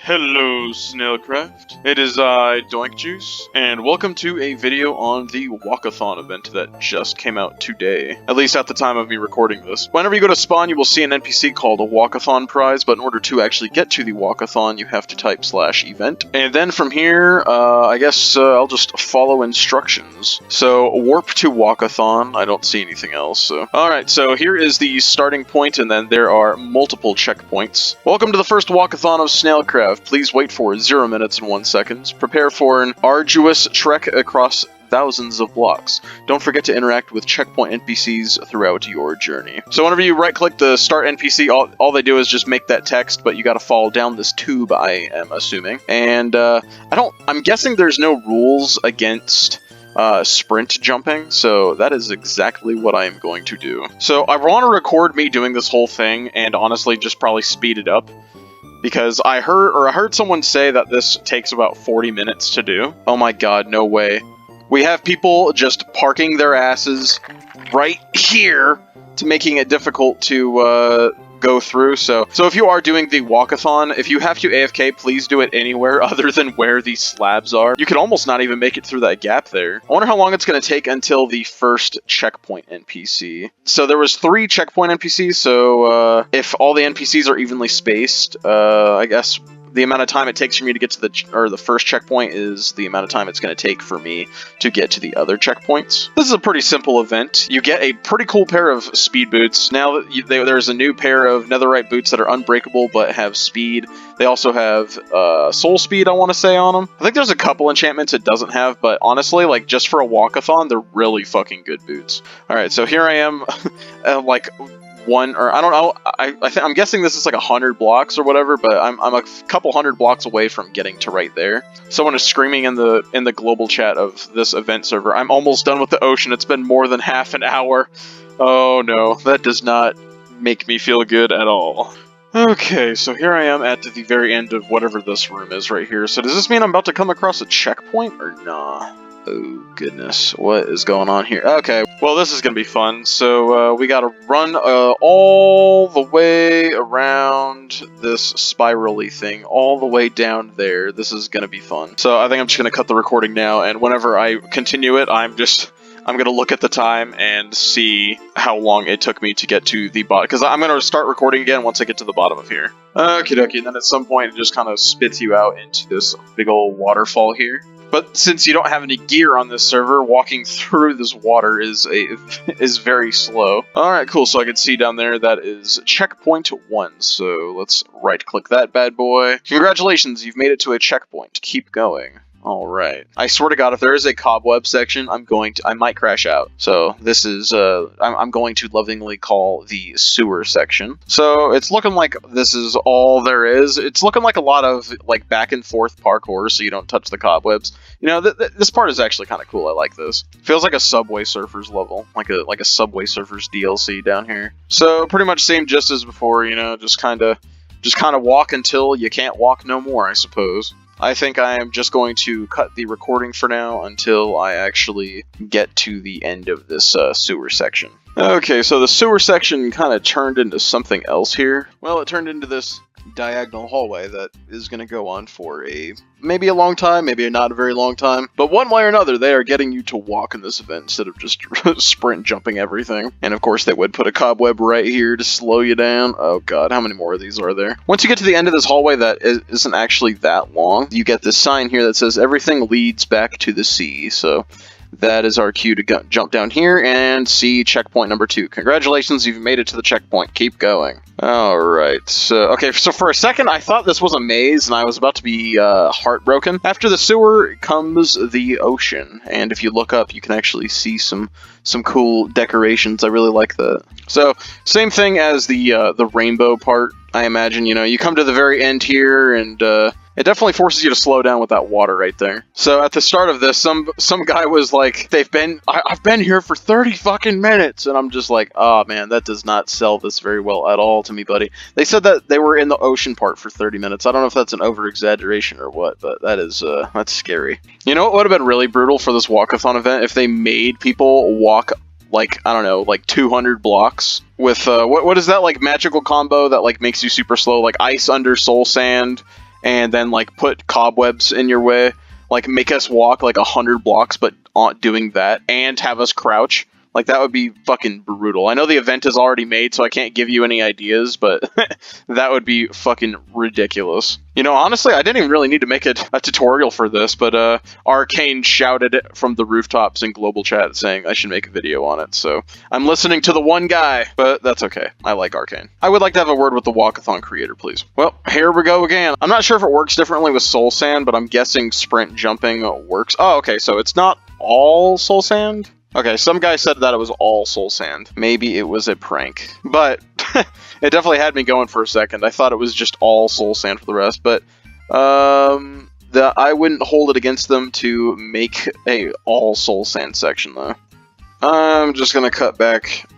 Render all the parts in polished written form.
Hello, SnailCraft. It is I, Doink Juice, and welcome to a video on the Walkathon event that just came out today. At least at the time of me recording this. Whenever you go to spawn, you will see an NPC called a Walkathon prize, but in order to actually get to the Walkathon, you have to type /event. And then from here, I guess I'll just follow instructions. So, warp to Walkathon. I don't see anything else, so. Alright, so here is the starting point, and then there are multiple checkpoints. Welcome to the first Walkathon of SnailCraft. Please wait for 0 minutes and 1 second. Prepare for an arduous trek across thousands of blocks. Don't forget to interact with checkpoint NPCs throughout your journey. So whenever you right-click the start NPC, all they do is just make that text, but you gotta fall down this tube, I am assuming. And I'm guessing there's no rules against sprint jumping, so that is exactly what I am going to do. So I want to record me doing this whole thing, and honestly just probably speed it up. Because I heard someone say that this takes about 40 minutes to do. Oh my god, no way. We have people just parking their asses right here to making it difficult to go through. So if you are doing the Walkathon, if you have to AFK, please do it anywhere other than where these slabs are. You could almost not even make it through that gap there. I wonder how long it's going to take until the first checkpoint NPC. So there was 3 checkpoint NPCs, so if all the NPCs are evenly spaced, I guess the amount of time it takes for me to get to the first checkpoint is the amount of time it's going to take for me to get to the other checkpoints. This is a pretty simple event. You get a pretty cool pair of speed boots. Now there's a new pair of netherite boots that are unbreakable but have speed. They also have soul speed, I want to say, on them. I think there's a couple enchantments it doesn't have, but honestly, like, just for a walkathon, they're really fucking good boots. Alright, so here I am, like, I don't know, I'm guessing this is like 100 blocks or whatever, but I'm a couple hundred blocks away from getting to right there. Someone is screaming in the global chat of this event server, I'm almost done with the ocean, it's been more than half an hour. Oh no, that does not make me feel good at all. Okay, so here I am at the very end of whatever this room is right here. So does this mean I'm about to come across a checkpoint or nah? Oh goodness, what is going on here? Okay, well this is gonna be fun. So we gotta run all the way around this spirally thing, all the way down there. This is gonna be fun. So I think I'm just gonna cut the recording now, and whenever I continue it, I'm gonna look at the time and see how long it took me to get to the bottom, because I'm gonna start recording again once I get to the bottom of here. Okie dokie, and then at some point it just kind of spits you out into this big old waterfall here. But since you don't have any gear on this server, walking through this water is very slow. Alright, cool, so I can see down there that is checkpoint 1, so let's right-click that bad boy. Congratulations, you've made it to a checkpoint. Keep going. Alright. I swear to god, if there is a cobweb section, I might crash out. So this is, I'm going to lovingly call the sewer section. So it's looking like this is all there is. It's looking like a lot of, like, back and forth parkour so you don't touch the cobwebs. You know, this part is actually kind of cool. I like this. Feels like a Subway Surfers level. Like a Subway Surfers DLC down here. So pretty much same gist as before, you know, just kind of walk until you can't walk no more, I suppose. I think I am just going to cut the recording for now until I actually get to the end of this sewer section. Okay, so the sewer section kind of turned into something else here. Well, it turned into this diagonal hallway that is going to go on for maybe a long time, maybe not a very long time, but one way or another they are getting you to walk in this event instead of just sprint jumping everything. And of course they would put a cobweb right here to slow you down. Oh god, how many more of these are there? Once you get to the end of this hallway that isn't actually that long, you get this sign here that says everything leads back to the sea. So that is our cue to jump down here and see checkpoint number 2. Congratulations, you've made it to the checkpoint. Keep going. Alright, so for a second I thought this was a maze and I was about to be heartbroken. After the sewer comes the ocean, and if you look up you can actually see some cool decorations. I really like that. So, same thing as the rainbow part, I imagine. You know, you come to the very end here and it definitely forces you to slow down with that water right there. So at the start of this, some guy was like, I've been here for 30 fucking minutes, and I'm just like, oh man, that does not sell this very well at all to me, buddy. They said that they were in the ocean part for 30 minutes. I don't know if that's an over-exaggeration or what, but that is, that's scary. You know what would have been really brutal for this walkathon event? If they made people walk, like, I don't know, like 200 blocks with, what is that, like, magical combo that, like, makes you super slow? Like, ice under soul sand and then like put cobwebs in your way, like make us walk like 100 blocks, but doing that, and have us crouch. Like, that would be fucking brutal. I know the event is already made, so I can't give you any ideas, but that would be fucking ridiculous. You know, honestly, I didn't even really need to make a tutorial for this, but Arcane shouted from the rooftops in global chat saying I should make a video on it, so I'm listening to the one guy, but that's okay. I like Arcane. I would like to have a word with the Walkathon creator, please. Well, here we go again. I'm not sure if it works differently with Soul Sand, but I'm guessing sprint jumping works. Oh, okay, so it's not all Soul Sand? Okay, some guy said that it was all Soul Sand. Maybe it was a prank. But it definitely had me going for a second. I thought it was just all Soul Sand for the rest, but I wouldn't hold it against them to make a all Soul Sand section, though. I'm just gonna cut back.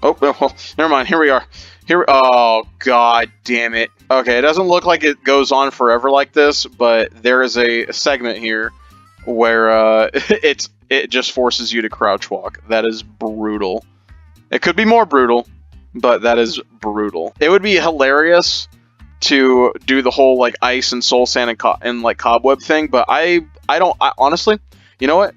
Oh, well, never mind. Here we are. Oh, god damn it. Okay, it doesn't look like it goes on forever like this, but there is a segment here where it just forces you to crouch walk. That is brutal. It could be more brutal, but that is brutal. It would be hilarious to do the whole like ice and soul sand and like cobweb thing, but I honestly, you know what?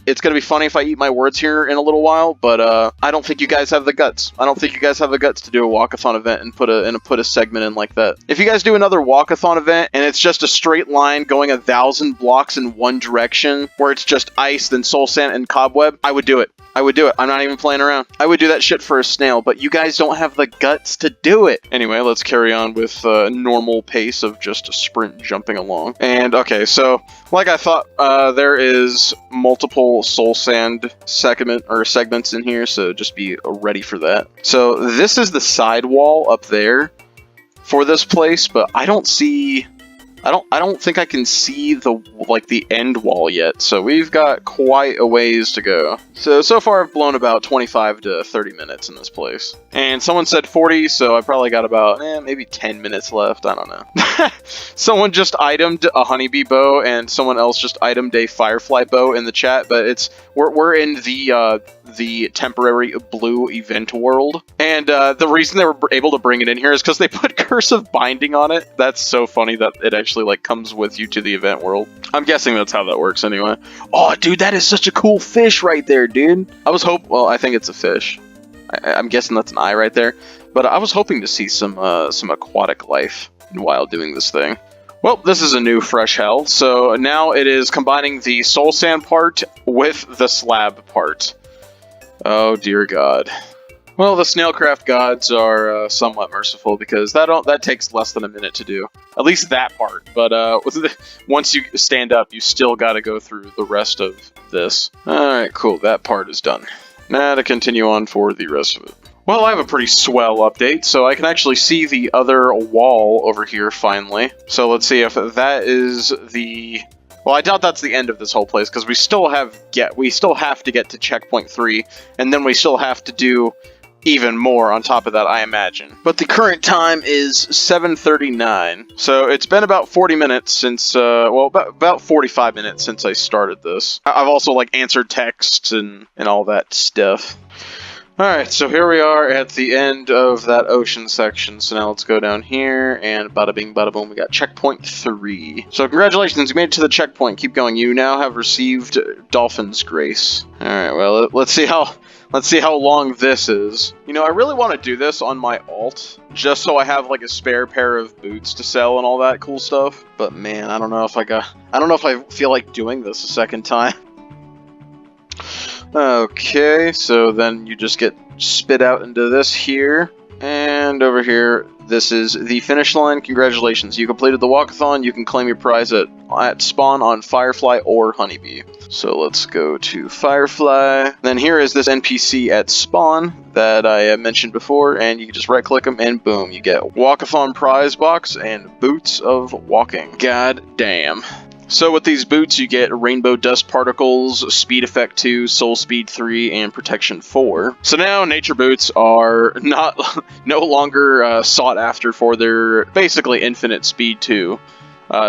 It's gonna be funny if I eat my words here in a little while, but I don't think you guys have the guts. I don't think you guys have the guts to do a walkathon event and put a segment in like that. If you guys do another walkathon event and it's just a straight line going 1,000 blocks in one direction, where it's just ice, then soul sand and cobweb, I would do it. I would do it. I'm not even playing around. I would do that shit for a snail, but you guys don't have the guts to do it. Anyway, let's carry on with normal pace of just a sprint jumping along. And okay, so like I thought, there is multiple soul sand segments in here, so just be ready for that. So this is the side wall up there for this place, but I don't think I can see the end wall yet, so we've got quite a ways to go. So far I've blown about 25 to 30 minutes in this place. And someone said 40, so I probably got about, maybe 10 minutes left, I don't know. Someone just itemed a honeybee bow, and someone else just itemed a firefly bow in the chat, but we're in the temporary blue event world. And the reason they were able to bring it in here is because they put cursive binding on it. That's so funny that it actually like comes with you to the event world. I'm guessing that's how that works anyway. Oh, dude, that is such a cool fish right there, dude. Well, I think it's a fish. I'm guessing that's an eye right there. But I was hoping to see some aquatic life while doing this thing. Well, this is a new fresh hell. So now it is combining the soul sand part with the slab part. Oh, dear God. Well, the SnailCraft gods are somewhat merciful because that takes less than a minute to do. At least that part. But once you stand up, you still got to go through the rest of this. Alright, cool. That part is done. Now to continue on for the rest of it. Well, I have a pretty swell update, so I can actually see the other wall over here finally. So let's see if that is the... Well, I doubt that's the end of this whole place, because we still have to get to checkpoint 3, and then we still have to do even more on top of that, I imagine. But the current time is 7:39, so it's been about 40 minutes since, about 45 minutes since I started this. I've also, like, answered texts and all that stuff. Alright, so here we are at the end of that ocean section, so now let's go down here, and bada bing bada boom, we got checkpoint 3. So congratulations, you made it to the checkpoint, keep going, you now have received Dolphin's Grace. Alright, well, let's see how long this is. You know, I really want to do this on my alt, just so I have like a spare pair of boots to sell and all that cool stuff. But man, I don't know if I feel like doing this a second time. Okay, so then you just get spit out into this here. And over here, this is the finish line. Congratulations, you completed the walkathon. You can claim your prize at spawn on Firefly or Honeybee. So let's go to Firefly. Then here is this NPC at spawn that I mentioned before, and you can just right click them and boom, you get Walkathon prize box and boots of walking. God damn. So with these boots, you get Rainbow Dust Particles, Speed Effect 2, Soul Speed 3, and Protection 4. So now Nature Boots are no longer sought after for their basically infinite Speed 2.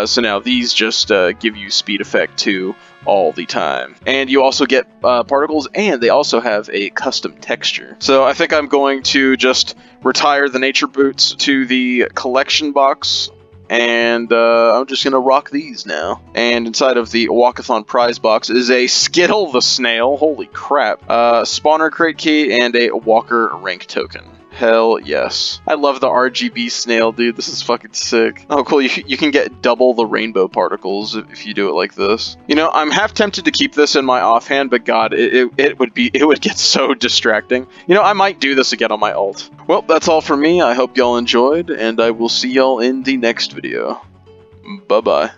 So now these just give you Speed Effect 2 all the time. And you also get particles, and they also have a custom texture. So I think I'm going to just retire the Nature Boots to the collection box And I'm just gonna rock these now. And inside of the Walkathon prize box is a Skittle the Snail, holy crap, spawner crate key, and a Walker rank token. Hell yes. I love the RGB snail, dude. This is fucking sick. Oh, cool. You can get double the rainbow particles if you do it like this. You know, I'm half tempted to keep this in my offhand, but god, it would get so distracting. You know, I might do this again on my alt. Well, that's all for me. I hope y'all enjoyed, and I will see y'all in the next video. Bye-bye.